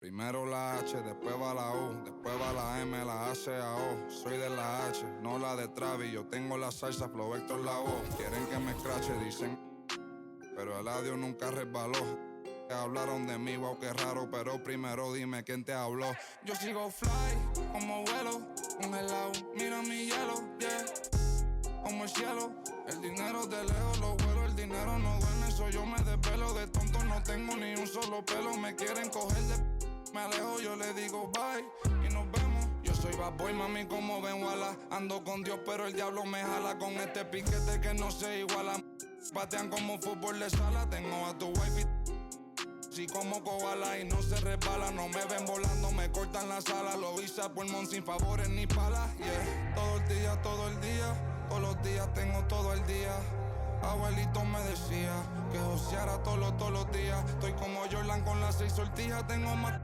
Primero la H, después va la U, después va la M, la A, C, A, O. Soy de la H, no la de Travis. Yo tengo la salsa, Flow Héctor la voz. Quieren que me escrache, dicen, pero el audio nunca resbaló. Hablaron de mí, wow, qué raro, pero primero dime quién te habló. Yo sigo fly, como vuelo, congelado, mira mi hielo, yeah. Como el cielo, el dinero de lejos, los vuelos, el dinero no duerme. Soy yo, me desvelo, de tonto no tengo ni un solo pelo. Me quieren coger de me alejo, yo le digo bye y nos vemos. Yo soy bad boy, mami, como ven, wala. Ando con Dios, pero el diablo me jala. Con este piquete que no se iguala. Patean como fútbol de sala. Tengo a tu wife y como koala y no se resbala. No me ven volando, me cortan la sala. Lo hice a pulmón sin favores ni palas, yeah. Todo el día, todos los días tengo todo el día. Abuelito me decía que joseara todos los días. Estoy como Jordan con las 6 sortijas. Tengo más.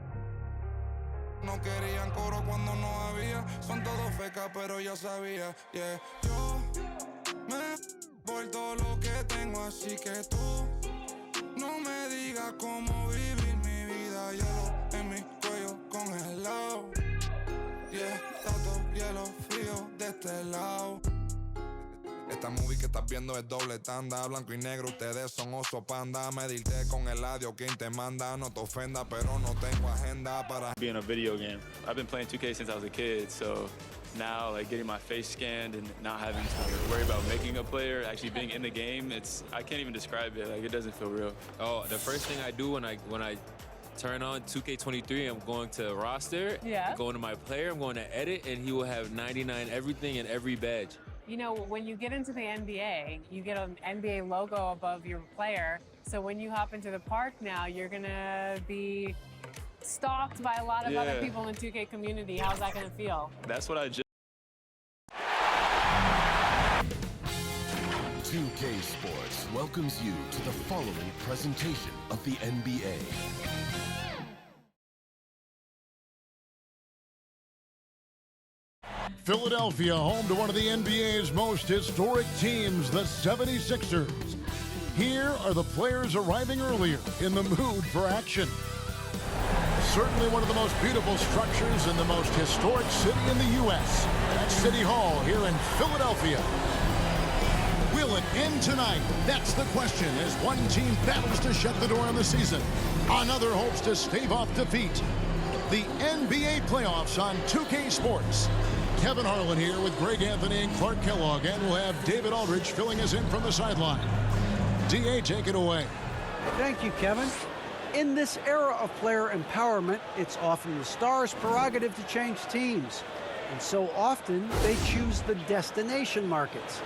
No querían coro cuando no había. Son todos fecas, pero ya sabía, yeah. Yo me por todo lo que tengo, así que tú no me digas cómo vivir mi vida. Hielo en mi cuello congelado, yeah. Tanto hielo frío de este lado. Esta movie que estás viendo es doble tanda. Blanco y negro, ustedes son oso panda. Medirte con el audio, quien te manda. No te ofenda, pero no tengo agenda para being a video game. I've been playing 2K since I was a kid, so now like getting my face scanned and not having to worry about making a player, actually being in the game, I can't even describe it. Like, it doesn't feel real. Oh, the first thing I do when I turn on 2K23, I'm going to roster, I'm going to my player, I'm going to edit, and he will have 99 everything and every badge. You know, when you get into the NBA, you get an NBA logo above your player. So when you hop into the park now, you're gonna be stalked by a lot of other people in the 2K community. How's that gonna feel? That's what I just 2K Sports welcomes you to the following presentation of the NBA. Philadelphia, home to one of the NBA's most historic teams, the 76ers. Here are the players arriving earlier in the mood for action. Certainly one of the most beautiful structures in the most historic city in the U.S. That's City Hall here in Philadelphia. Will it end tonight? That's the question as one team battles to shut the door on the season. Another hopes to stave off defeat. The NBA playoffs on 2K Sports. Kevin Harlan here with Greg Anthony and Clark Kellogg, and we'll have David Aldridge filling us in from the sideline. D.A., take it away. Thank you, Kevin. In this era of player empowerment, it's often the stars' prerogative to change teams. And so often, they choose the destination markets.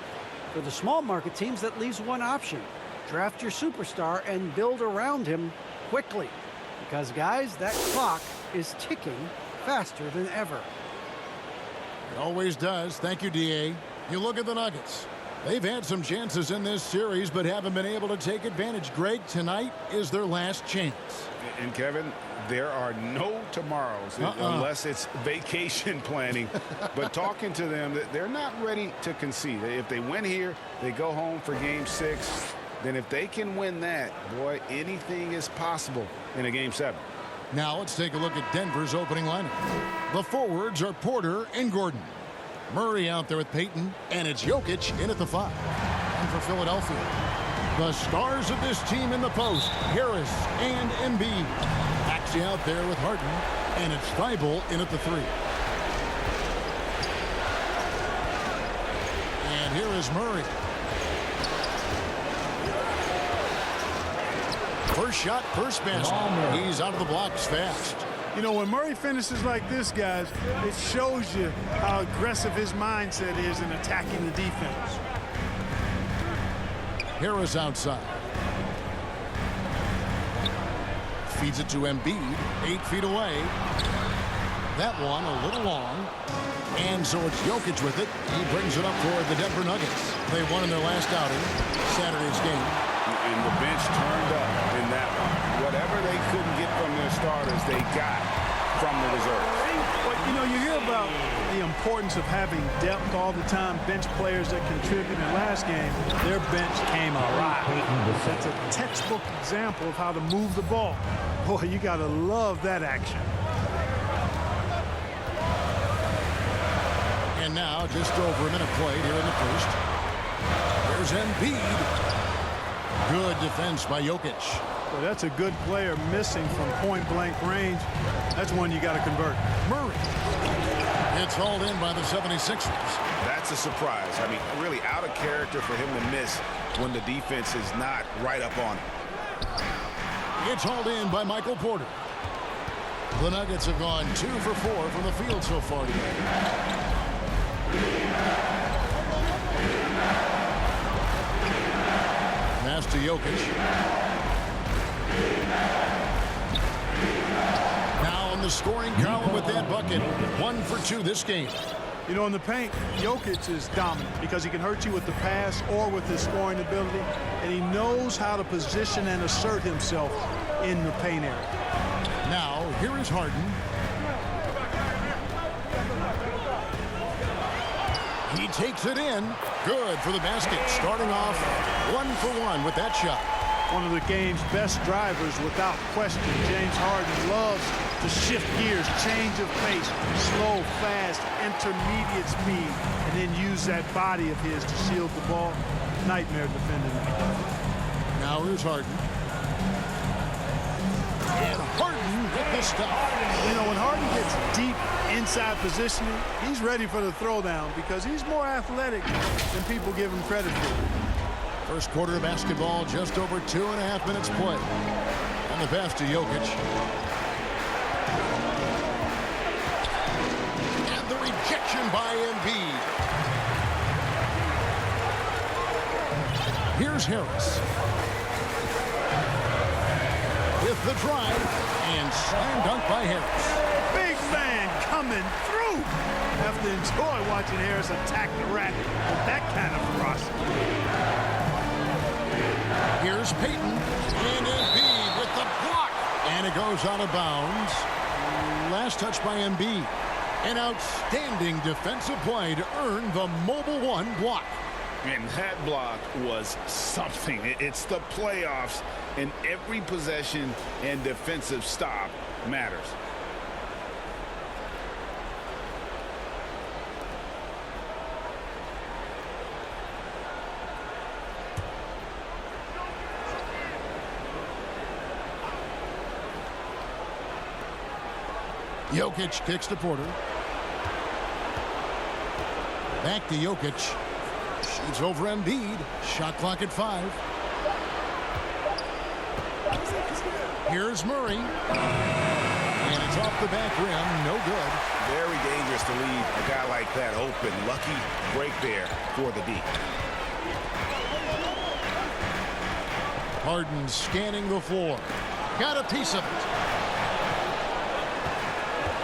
For the small market teams, that leaves one option. Draft your superstar and build around him quickly. Because, guys, that clock is ticking faster than ever. It always does. Thank you, D.A. You look at the Nuggets. They've had some chances in this series, but haven't been able to take advantage. Greg, tonight is their last chance. And, Kevin, there are no tomorrows unless it's vacation planning. But talking to them, they're not ready to concede. If they win here, they go home for Game 6. Then if they can win that, boy, anything is possible in a Game 7. Now let's take a look at Denver's opening lineup. The forwards are Porter and Gordon. Murray out there with Payton, and it's Jokic in at the 5. And for Philadelphia, the stars of this team in the post, Harris and Embiid. Maxey out there with Harden, and it's Thibault in at the 3. And here is Murray. First shot, first basket. He's out of the blocks fast. You know, when Murray finishes like this, guys, it shows you how aggressive his mindset is in attacking the defense. Harris outside. Feeds it to Embiid, 8 feet away. That one a little long. And so it's Jokic with it. He brings it up for the Denver Nuggets. They won in their last outing, Saturday's game. And the bench turned up in that one. Whatever they couldn't get from their starters, they got from the reserves. Well, you know, you hear about the importance of having depth all the time, bench players that contribute. In last game, their bench came alive. That's a textbook example of how to move the ball. Boy, you got to love that action. And now, just over a minute played here in the first. There's Embiid. Good defense by Jokic. Well, that's a good player missing from point-blank range. That's one you got to convert. Murray. It's hauled in by the 76ers. That's a surprise. I mean, really out of character for him to miss when the defense is not right up on him. It's hauled in by Michael Porter. The Nuggets have gone 2 for 4 from the field so far today. Pass to Jokic. Now in the scoring column with that bucket. 1 for 2 this game. You know, in the paint, Jokic is dominant because he can hurt you with the pass or with his scoring ability, and he knows how to position and assert himself in the paint area. Now, here is Harden. He takes it in. Good for the basket. Starting off 1 for 1 with that shot. One of the game's best drivers without question. James Harden loves to shift gears, change of pace, slow, fast, intermediate speed, and then use that body of his to shield the ball. Nightmare defending that. Now here's Harden. And Harden with the stop. You know, when Harden gets deep inside positioning, he's ready for the throwdown because he's more athletic than people give him credit for. First quarter of basketball, just over 2.5 minutes play. And the pass to Jokic. And the rejection by Embiid. Here's Harris. With the drive, and slam dunk by Harris. Big man coming through. Have to enjoy watching Harris attack the rack with that kind of ferocity. Here's Payton, and Embiid with the block. And it goes out of bounds. Last touch by Embiid. An outstanding defensive play to earn the Mobile One block. And that block was something. It's the playoffs, and every possession and defensive stop matters. Jokic kicks to Porter. Back to Jokic. Shoots over Embiid. Shot clock at 5. Here's Murray. And it's off the back rim. No good. Very dangerous to leave a guy like that open. Lucky break there for the D. Harden scanning the floor. Got a piece of it.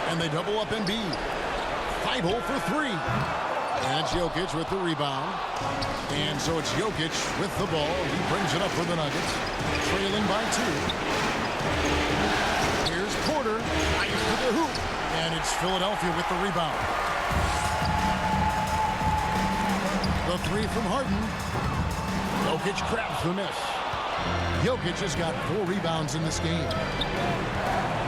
And they double up Embiid. Feibel for 3. And it's Jokic with the rebound. And so it's Jokic with the ball. He brings it up for the Nuggets. Trailing by 2. Here's Porter. Ice to the hoop. And it's Philadelphia with the rebound. The 3 from Harden. Jokic grabs the miss. Jokic has got 4 rebounds in this game.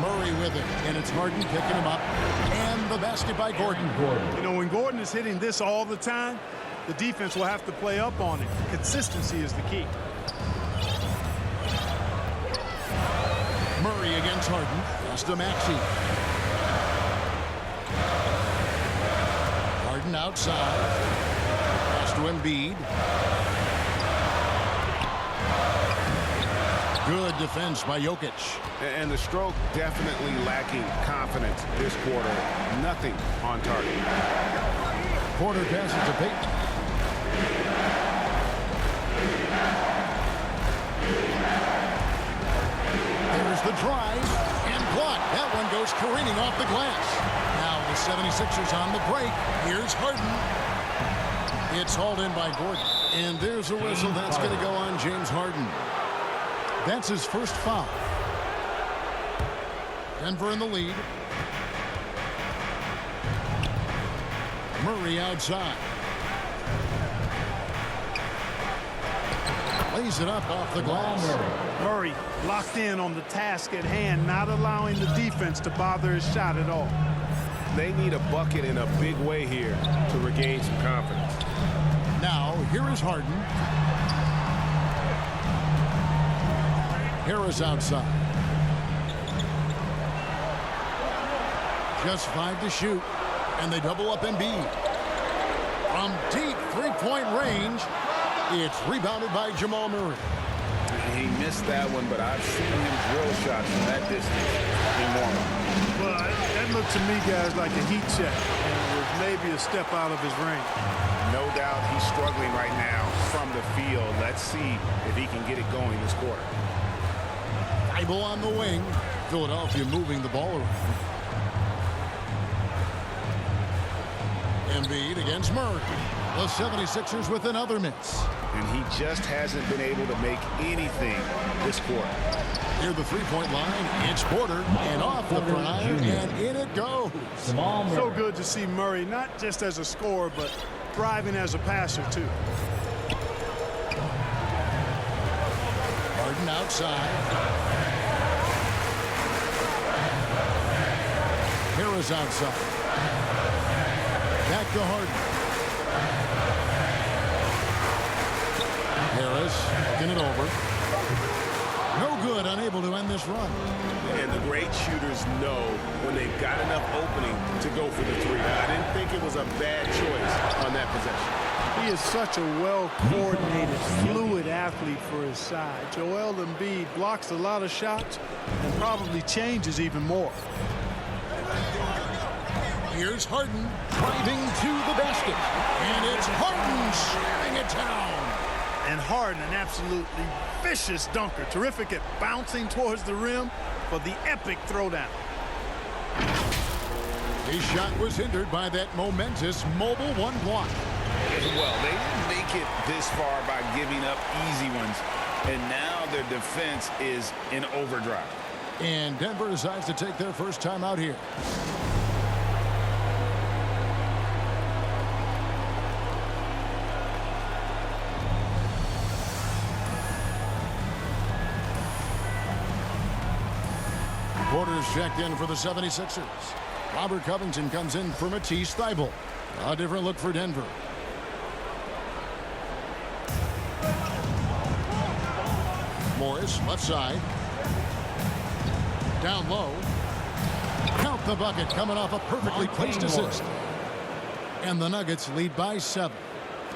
Murray with it, and it's Harden picking him up. And the basket by Gordon. You know, when Gordon is hitting this all the time, the defense will have to play up on it. Consistency is the key. Murray against Harden. Pass to Maxey. Harden outside. Pass to Embiid. Good defense by Jokic. And the stroke definitely lacking confidence this quarter. Nothing on target. Porter passes to Payton. There's the drive and block. That one goes careening off the glass. Now the 76ers on the break. Here's Harden. It's hauled in by Gordon. And there's a whistle that's going to go on James Harden. That's his first foul. Denver in the lead. Murray outside. Lays it up off the glass. Murray locked in on the task at hand, not allowing the defense to bother his shot at all. They need a bucket in a big way here to regain some confidence. Now, here is Harden. Harris outside. Just 5 to shoot, and they double up Embiid. From deep three-point range, it's rebounded by Jamal Murray. He missed that one, but I've seen him drill shots from that distance in warm-up. Well, that looked to me, guys, like a heat check, and it was maybe a step out of his range. No doubt he's struggling right now from the field. Let's see if he can get it going this quarter. Thibault on the wing. Philadelphia moving the ball around. Embiid against Murray. The 76ers with another miss. And he just hasn't been able to make anything this quarter. Near the three-point line, it's Porter, and off the prime, and in it goes. So good to see Murray, not just as a scorer, but thriving as a passer, too. Harden outside. Harris outside. Back to Harden. Harris looking it over. No good, unable to end this run. And the great shooters know when they've got enough opening to go for the three. I didn't think it was a bad choice on that possession. He is such a well-coordinated, fluid athlete for his side. Joel Embiid blocks a lot of shots and probably changes even more. Here's Harden driving to the basket. And it's Harden slamming it down. And Harden, an absolutely vicious dunker. Terrific at bouncing towards the rim for the epic throwdown. His shot was hindered by that momentous mobile one block. Well, they didn't make it this far by giving up easy ones. And now their defense is in overdrive. And Denver decides to take their first time out here. Porter's checked in for the 76ers. Robert Covington comes in for Matisse Thybulle. A different look for Denver. Morris, left side. Down low. Count the bucket, coming off a perfectly placed assist. And the Nuggets lead by 7.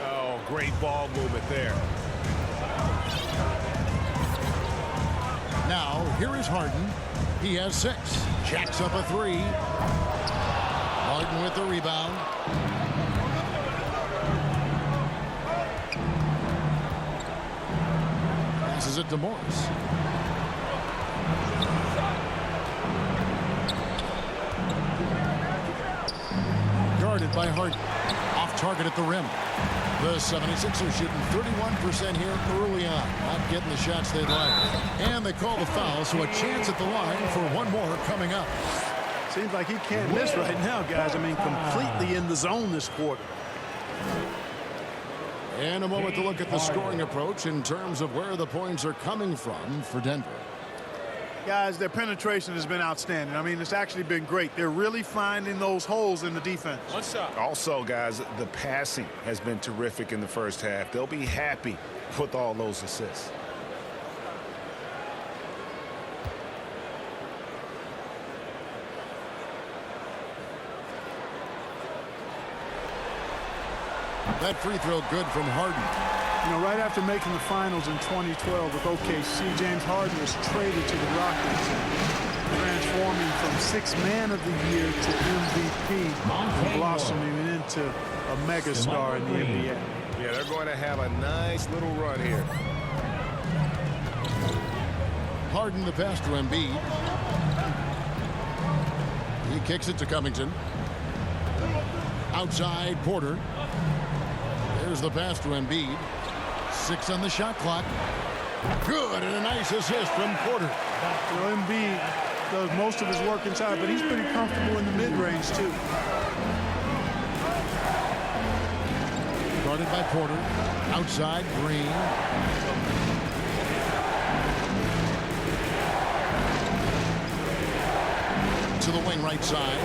Oh, great ball movement there. Now, here is Harden. He has 6. Jacks up a 3. Harden with the rebound. Passes it to Morris. Guarded by Harden. Off target at the rim. The 76ers shooting 31% here early on. Not getting the shots they'd like. And they call the foul, so a chance at the line for one more coming up. Seems like he can't miss right now, guys. I mean, completely in the zone this quarter. And a moment to look at the scoring approach in terms of where the points are coming from for Denver. Guys, their penetration has been outstanding. I mean, it's actually been great. They're really finding those holes in the defense. One shot. Also, guys, the passing has been terrific in the first half. They'll be happy with all those assists. That free throw good from Harden. You know, right after making the finals in 2012 with OKC, James Harden was traded to the Rockets, transforming from 6th Man of the Year to MVP and blossoming into a megastar in the NBA. Yeah, they're going to have a nice little run here. Harden the pass to Embiid. He kicks it to Covington. Outside Porter. There's the pass to Embiid. 6 on the shot clock. Good, and a nice assist from Porter. You know, Embiid does most of his work inside, but he's pretty comfortable in the mid-range, too. Guarded by Porter. Outside, Green. To the wing right side.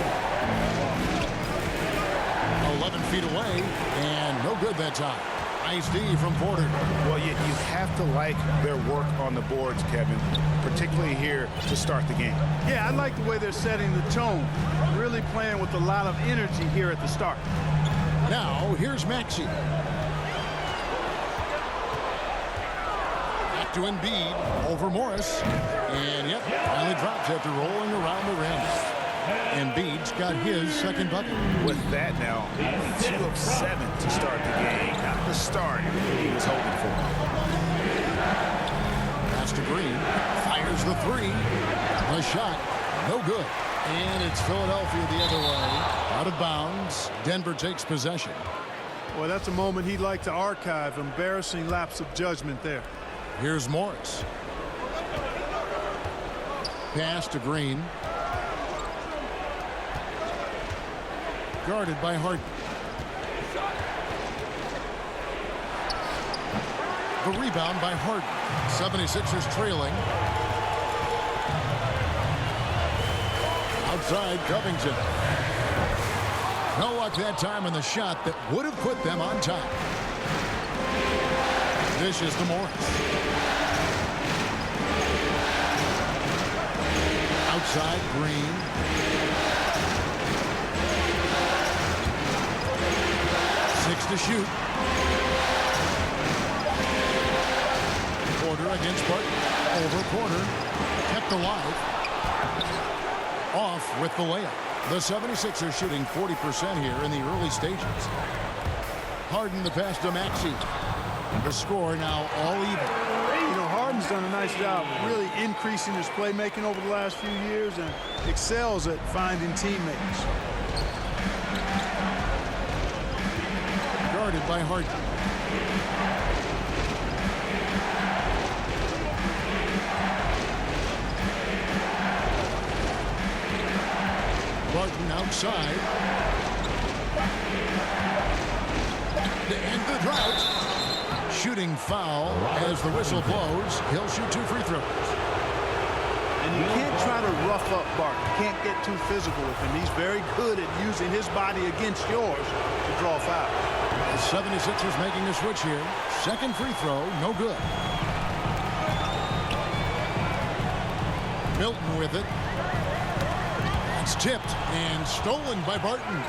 11 feet away, and no good that time. Nice D from Porter. Well, you have to like their work on the boards, Kevin, particularly here to start the game. Yeah, I like the way they're setting the tone. Really playing with a lot of energy here at the start. Now, here's Maxey. Back to Embiid. Over Morris. And, yep, finally drops after rolling around the rim. Embiid's got his second bucket. With that now, only 2 of 7 to start the game. Not the start he was hoping for. Pass to Green. Fires the three. The shot, no good. And it's Philadelphia the other way. Out of bounds. Denver takes possession. Well, that's a moment he'd like to archive. Embarrassing lapse of judgment there. Here's Morris. Pass to Green. Guarded by Harden. The rebound by Harden. 76ers trailing. Outside Covington. No luck that time on the shot that would have put them on top. Dishes to Morris. Outside Green. To shoot. Porter against Barton. Over Porter. Kept alive. Off with the layup. The 76ers shooting 40% here in the early stages. Harden the pass to Maxey. The score now all even. You know, Harden's done a nice job really increasing his playmaking over the last few years and excels at finding teammates. Guarded by Harden. Barton outside. To end the drought. Shooting foul as the whistle blows. He'll shoot 2 free throws. And you can't try to rough up Barton. You can't get too physical with him. He's very good at using his body against yours to draw foul. The 76ers making a switch here. Second free throw, no good. Milton with it. It's tipped and stolen by Barton.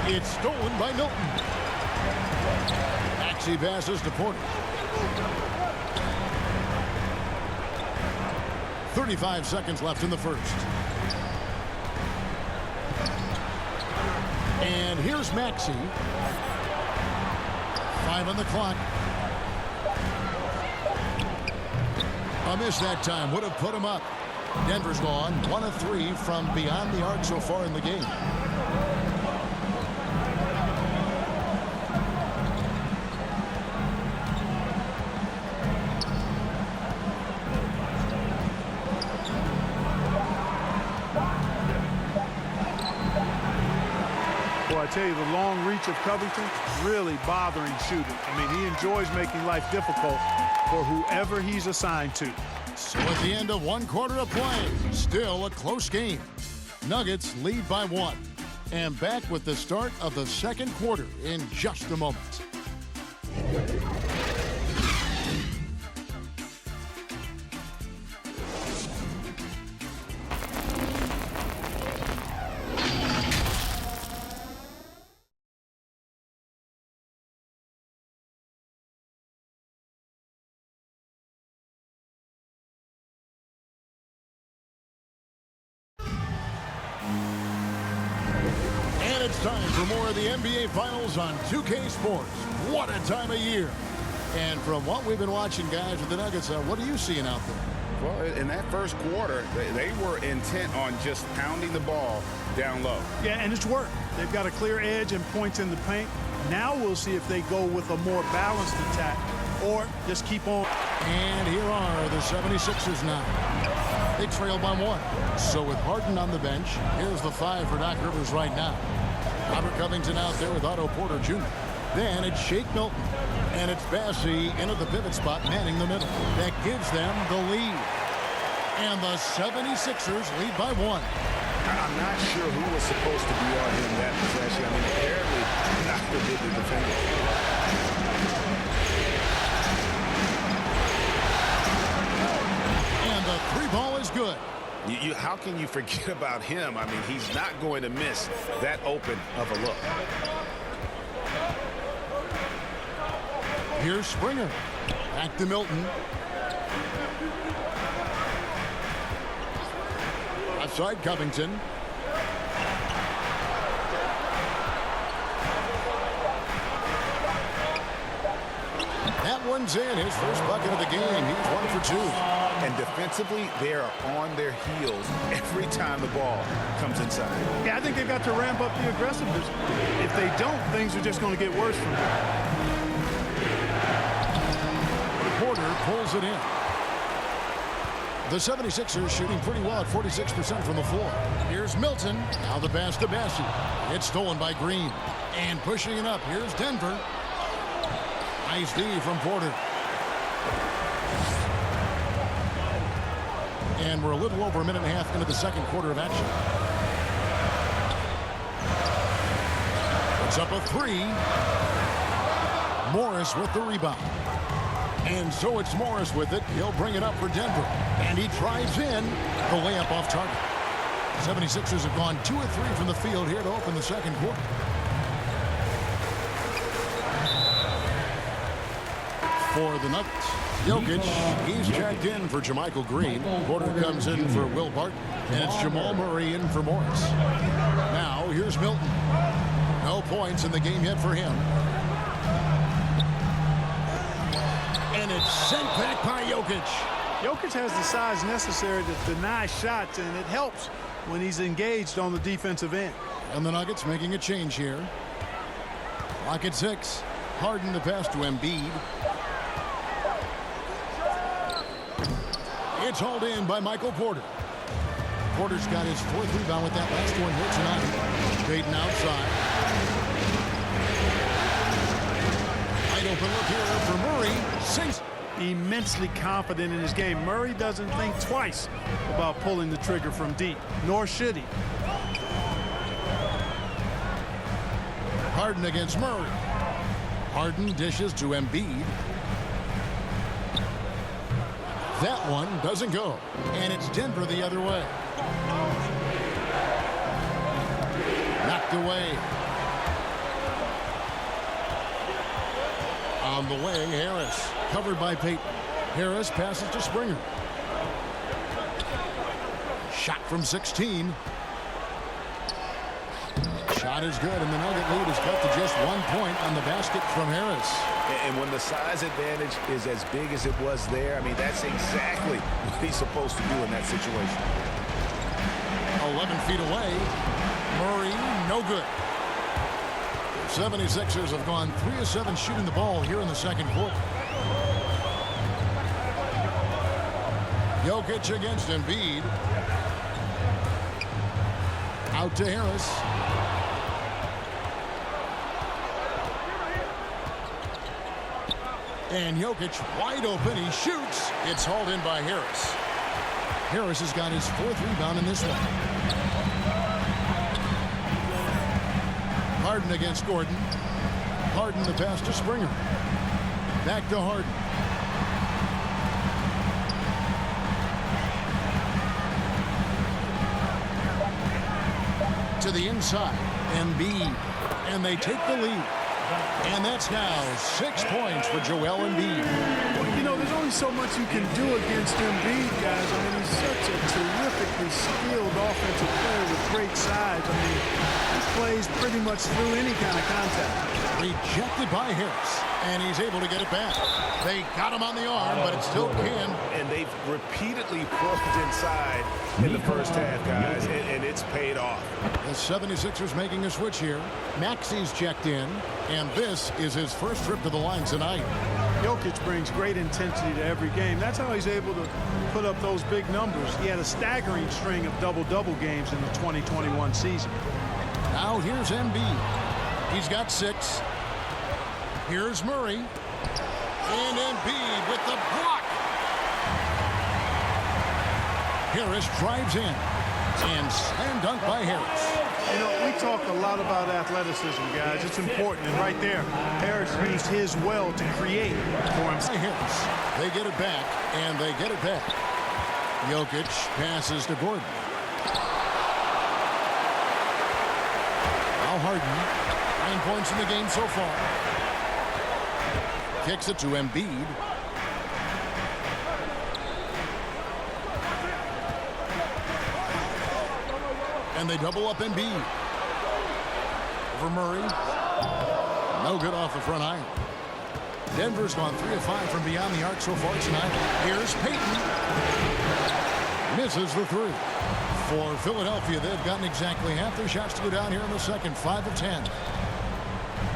It's stolen by Milton. Maxey passes to Porter. 35 seconds left in the first. And here's Maxey. 5 on the clock. A miss that time would have put him up. Denver's gone 1 of 3 from beyond the arc so far in the game. I tell you, the long reach of Covington really bothering shooting. I mean, he enjoys making life difficult for whoever he's assigned to. So at the end of 1 quarter of play, still a close game. Nuggets lead by 1. And back with the start of the second quarter in just a moment. It's time for more of the NBA Finals on 2K Sports. What a time of year. And from what we've been watching, guys, with the Nuggets, what are you seeing out there? Well, in that first quarter, they were intent on just pounding the ball down low. Yeah, and it's worked. They've got a clear edge and points in the paint. Now we'll see if they go with a more balanced attack or just keep on. And here are the 76ers now. They trail by 1. So with Harden on the bench, here's the 5 for Doc Rivers right now. Robert Covington out there with Otto Porter Jr. Then it's Shake Milton. And it's Bassey into the pivot spot, manning the middle. That gives them the lead. And the 76ers lead by 1. I'm not sure who was supposed to be on him that possession. I mean, apparently Dr. did the defender. And the 3 ball is good. How can you forget about him? I mean, he's not going to miss that open of a look. Here's Springer. Back to Milton. Outside Covington. That one's in. His first bucket of the game. He's 1 for 2. And defensively, they are on their heels every time the ball comes inside. Yeah, I think they've got to ramp up the aggressiveness. If they don't, things are just going to get worse from them. Porter pulls it in. The 76ers shooting pretty well at 46% from the floor. Here's Milton. Now the pass to Bassey. It's stolen by Green. And pushing it up. Here's Denver. Nice D from Porter. And we're a little over a minute and a half into the second quarter of action. It's up a 3. Morris with the rebound. And so it's Morris with it. He'll bring it up for Denver. And he drives in. The layup off target. 76ers have gone 2 of 3 from the field here to open the second quarter. For the Nuggets, Jokic, he's checked in for JaMychal Green. Porter comes in for Will Barton. And it's Jamal Murray in for Morris. Now, here's Milton. No points in the game yet for him. And it's sent back by Jokic. Jokic has the size necessary to deny shots, and it helps when he's engaged on the defensive end. And the Nuggets making a change here. Clock at 6. Harden the pass to Embiid. It's hauled in by Michael Porter. Porter's got his 4th rebound with that last one here tonight. Payton outside. Wide open look here for Murray. Sinks. Immensely confident in his game. Murray doesn't think twice about pulling the trigger from deep, nor should he. Harden against Murray. Harden dishes to Embiid. That one doesn't go. And it's Denver the other way. Knocked away. On the wing, Harris. Covered by Payton. Harris passes to Springer. Shot from 16. Shot is good, and the Nugget lead is cut to just 1 point on the basket from Harris. And when the size advantage is as big as it was there, I mean, that's exactly what he's supposed to do in that situation. 11 feet away. Murray, no good. 76ers have gone 3 of 7 shooting the ball here in the second quarter. Jokic against Embiid. Out to Harris. And Jokic wide open. He shoots. It's hauled in by Harris. Harris has got his 4th rebound in this one. Harden against Gordon. Harden the pass to Springer. Back to Harden. To the inside. Embiid. And they take the lead. And that's now 6 points for Joel Embiid. Well, you know, there's only so much you can do against Embiid, guys. I mean, he's such a terrifically skilled offensive player with great size. I mean, he plays pretty much through any kind of contact. Rejected by Harris, and he's able to get it back. They got him on the arm, but it still can. And they've repeatedly pushed inside in the first half, guys, and it's paid off. The 76ers making a switch here. Maxi's checked in, and this is his first trip to the line tonight. Jokic brings great intensity to every game. That's how he's able to put up those big numbers. He had a staggering string of double-double games in the 2021 season. Now here's Embiid. He's got 6. Here's Murray. And Embiid with the block. Harris drives in. And slam dunk by Harris. You know, we talk a lot about athleticism, guys. It's important. And right there, Harris used his well to create for himself. Harris. They get it back, and they get it back. Jokic passes to Gordon. Al Harden, 9 points in the game so far. Kicks it to Embiid. And they double up Embiid. Over Murray. No good off the front iron. Denver's gone 3 of 5 from beyond the arc so far tonight. Here's Payton. Misses the 3. For Philadelphia, they've gotten exactly half their shots to go down here in the second. 5 of 10.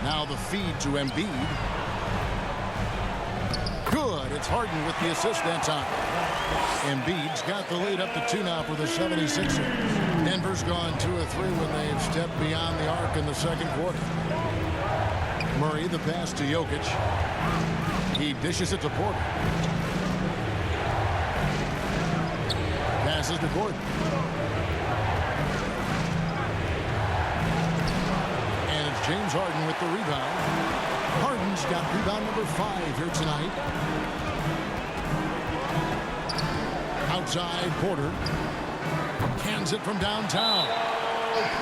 Now the feed to Embiid. Good. It's Harden with the assist that time. Embiid's got the lead up to 2 now for the 76ers. Denver's gone 2 of 3 when they've stepped beyond the arc in the second quarter. Murray, the pass to Jokic. He dishes it to Porter. Passes to Gordon. And it's James Harden with the rebound. Harden's got rebound number 5 here tonight. Outside, Porter. Cans it from downtown.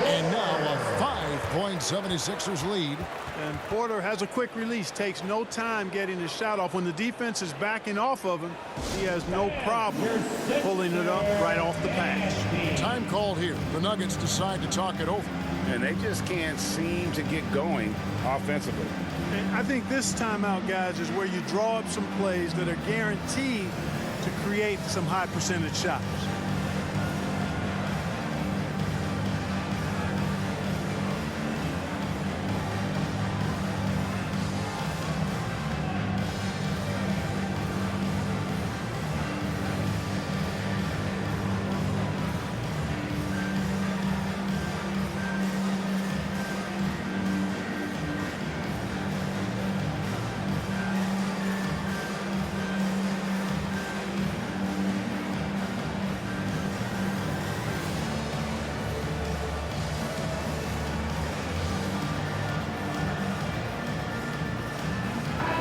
And now a 5-point 76ers lead. And Porter has a quick release, takes no time getting his shot off. When the defense is backing off of him, he has no problem pulling it up right off the pass. Time called here. The Nuggets decide to talk it over. And they just can't seem to get going offensively. And I think this timeout, guys, is where you draw up some plays that are guaranteed to create some high percentage shots.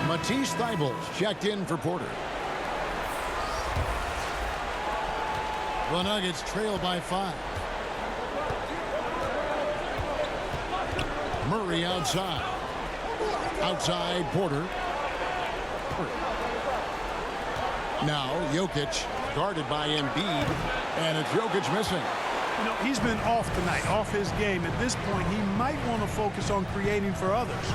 Matisse Thybulle checked in for Porter. The Nuggets trail by 5. Murray outside. Outside, Porter. Now Jokic guarded by Embiid, and it's Jokic missing. You know, he's been off tonight, off his game. At this point, he might want to focus on creating for others.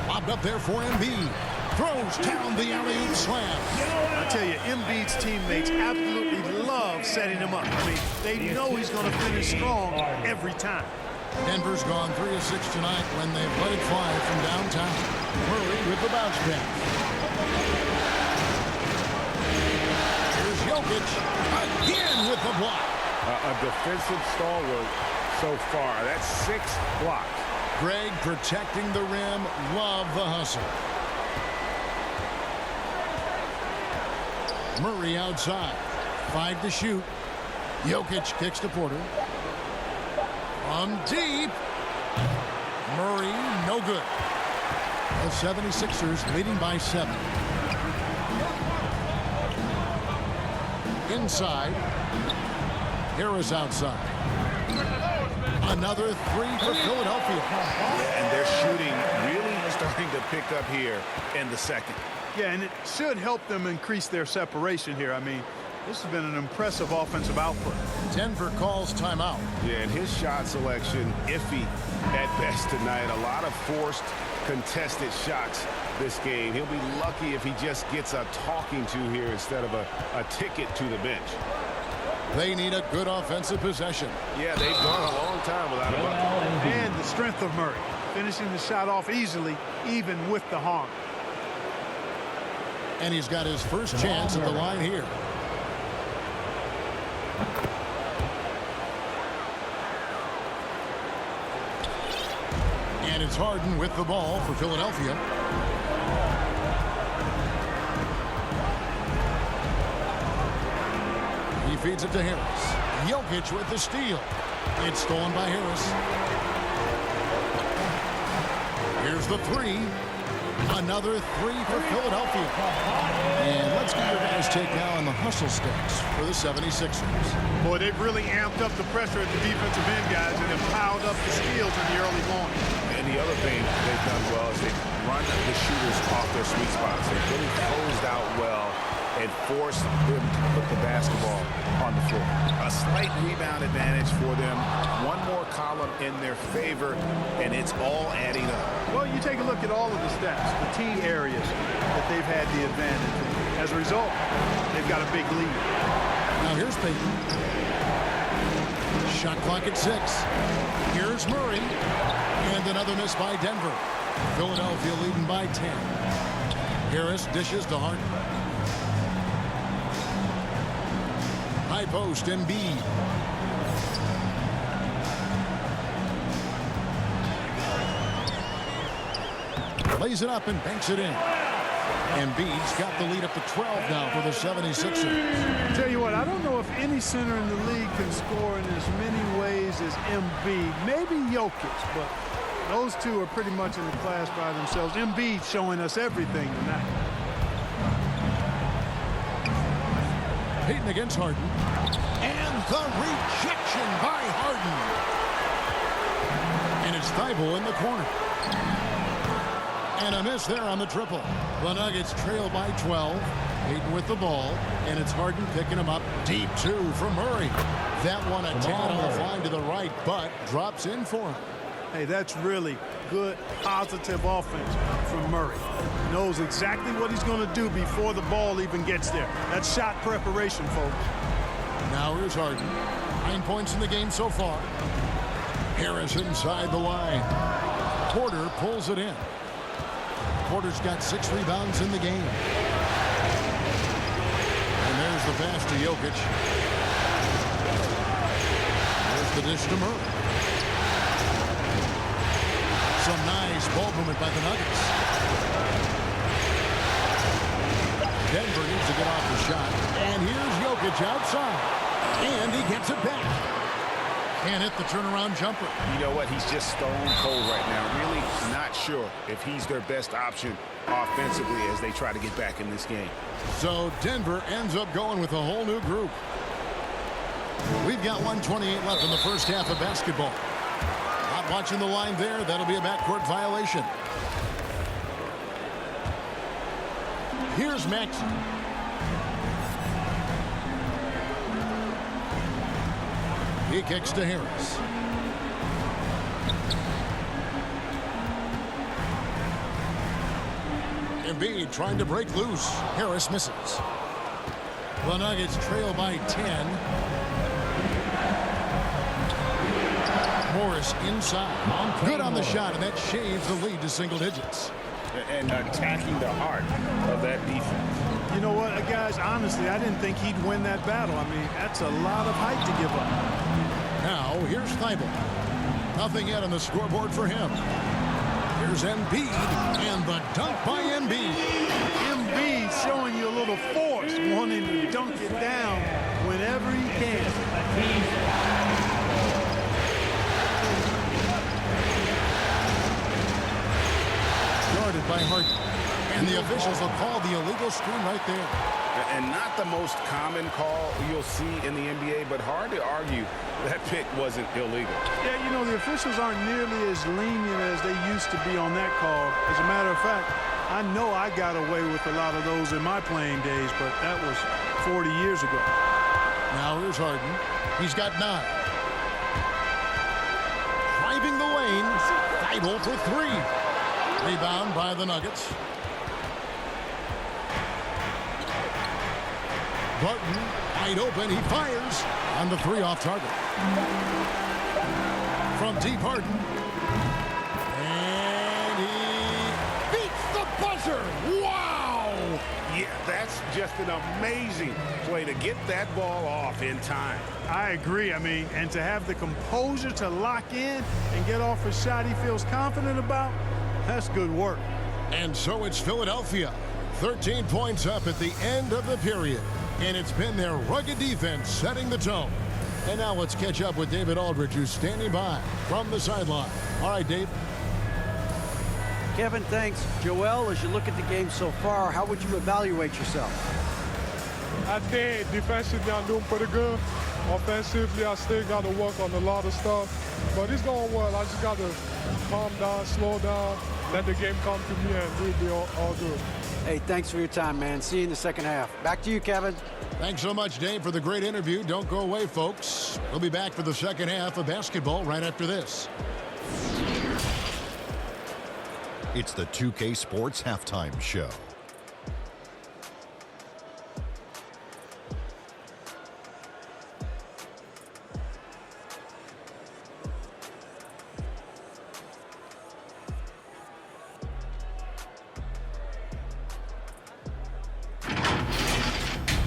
Lobbed up there for Embiid. Throws down the alley-oop slam. I tell you, Embiid's teammates absolutely love setting him up. I mean, they know he's going to finish strong every time. Denver's gone 3 of 6 tonight when they've let it fly from downtown. Murray with the bounce pass. Here's Jokic again with the block. A defensive stalwart so far. That's 6 blocks. Greg protecting the rim. Love the hustle. Murray outside. 5 to shoot. Jokic kicks to Porter. From deep. Murray, no good. The 76ers leading by 7. Inside. Harris outside. Another 3 for Philadelphia. Yeah, and their shooting really starting to pick up here in the second. Yeah, and it should help them increase their separation here. I mean, this has been an impressive offensive output. Denver calls timeout. Yeah, and his shot selection iffy at best tonight. A lot of forced, contested shots this game. He'll be lucky if he just gets a talking to here instead of a ticket to the bench. They need a good offensive possession. Yeah, they've gone a long time without a bucket. And the strength of Murray, finishing the shot off easily, even with the harm. And he's got his first chance at the line here. And And it's Harden with the ball for Philadelphia. He feeds it to Harris. Jokic with the steal. It's stolen by Harris. Here's the three. Another three for Philadelphia. And let's get your guys' take now on the hustle stats for the 76ers. Boy, they've really amped up the pressure at the defensive end, guys, and have piled up the steals in the early going. And the other thing they've done well is they've run the shooters off their sweet spots. They've really closed out well and forced them to put the basketball on the floor. A slight rebound advantage for them. One more column in their favor, and it's all adding up. Well, you take a look at all of the stats, the key areas that they've had the advantage in. As a result, they've got a big lead. Now here's Payton. Shot clock at 6. Here's Murray. And another miss by Denver. Philadelphia leading by 10. Harris dishes to Harden. High post, Embiid. Lays it up and banks it in. Embiid's got the lead up to 12 now for the 76ers. Tell you what, I don't know if any center in the league can score in as many ways as Embiid. Maybe Jokic, but those two are pretty much in the class by themselves. Embiid showing us everything tonight. Payton against Harden. And the rejection by Harden. And it's Thibault in the corner. And a miss there on the triple. The Nuggets trail by 12. Payton with the ball. And it's Harden picking him up. Deep two from Murray. That one a tad offline to the right, but drops in for him. Hey, that's really good, positive offense from Murray. Knows exactly what he's going to do before the ball even gets there. That's shot preparation, folks. Now here's Harden. 9 points in the game so far. Harris inside the line. Porter pulls it in. Porter's got 6 rebounds in the game. And there's the pass to Jokic. There's the dish to Murray. Some nice ball movement by the Nuggets. Denver needs to get off the shot. And here's Jokic outside. And he gets it back. Can't hit the turnaround jumper. You know what? He's just stone cold right now. Really not sure if he's their best option offensively as they try to get back in this game. So Denver ends up going with a whole new group. We've got 1:28 left in the first half of basketball. Not watching the line there. That'll be a backcourt violation. Here's Maxey. He kicks to Harris. Embiid trying to break loose. Harris misses. The Nuggets trail by 10. Morris inside. Good on the shot, and that shaves the lead to single digits. And attacking the heart of that defense. You know what, guys, honestly, I didn't think he'd win that battle. I mean, that's a lot of height to give up. Now, here's Thibault. Nothing yet on the scoreboard for him. Here's Embiid, and the dunk by Embiid. Embiid showing you a little force, wanting to dunk it down whenever he can. Guarded by Harden. And the officials will call the illegal screen right there. And not the most common call you'll see in the NBA, but hard to argue that pick wasn't illegal. Yeah, you know, the officials aren't nearly as lenient as they used to be on that call. As a matter of fact, I know I got away with a lot of those in my playing days, but that was 40 years ago. Now here's Harden. He's got 9. Driving the lane. Thibault for 3. Rebound by the Nuggets. Barton, wide open, he fires on the 3 off target. From deep, Harden. And he beats the buzzer. Wow! Yeah, that's just just an amazing play to get that ball off in time. I agree. I mean, and to have the composure to lock in and get off a shot he feels confident about, that's good work. And so it's Philadelphia, 13 points up at the end of the period. And it's been their rugged defense setting the tone. And now let's catch up with David Aldridge, who's standing by from the sideline. All right, Dave. Kevin, thanks. Joel, as you look at the game so far, how would you evaluate yourself? I think defensively I'm doing pretty good. Offensively, I still got to work on a lot of stuff. But it's going well. I just got to calm down, slow down, let the game come to me, and we'll be all good. Hey, thanks for your time, man. See you in the second half. Back to you, Kevin. Thanks so much, Dave, for the great interview. Don't go away, folks. We'll be back for the second half of basketball right after this. It's the 2K Sports Halftime Show.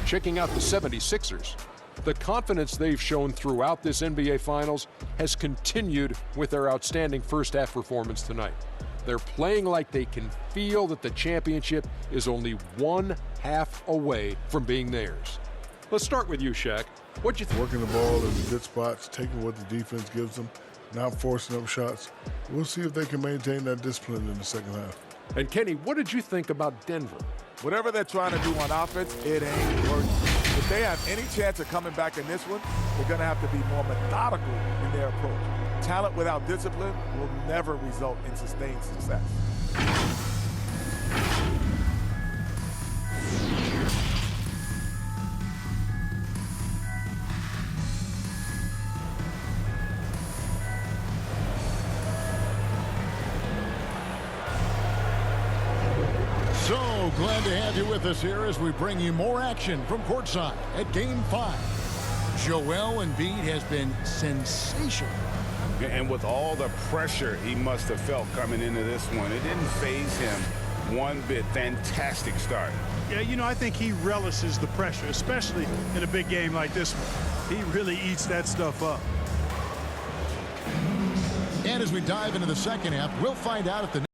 Checking out the 76ers. The confidence they've shown throughout this NBA Finals has continued with their outstanding first-half performance tonight. They're playing like they can feel that the championship is only one half away from being theirs. Let's start with you, Shaq. What'd you think? Working the ball in the good spots, taking what the defense gives them, not forcing up shots. We'll see if they can maintain that discipline in the second half. And Kenny, what did you think about Denver? Whatever they're trying to do on offense, it ain't working. If they have any chance of coming back in this one, they're going to have to be more methodical in their approach. Talent without discipline will never result in sustained success. So glad to have you with us here as we bring you more action from courtside at Game 5. Joel Embiid has been sensational. And with all the pressure he must have felt coming into this one, it didn't faze him one bit. Fantastic start. Yeah, you know, I think he relishes the pressure, especially in a big game like this one. He really eats that stuff up. And as we dive into the second half, we'll find out if the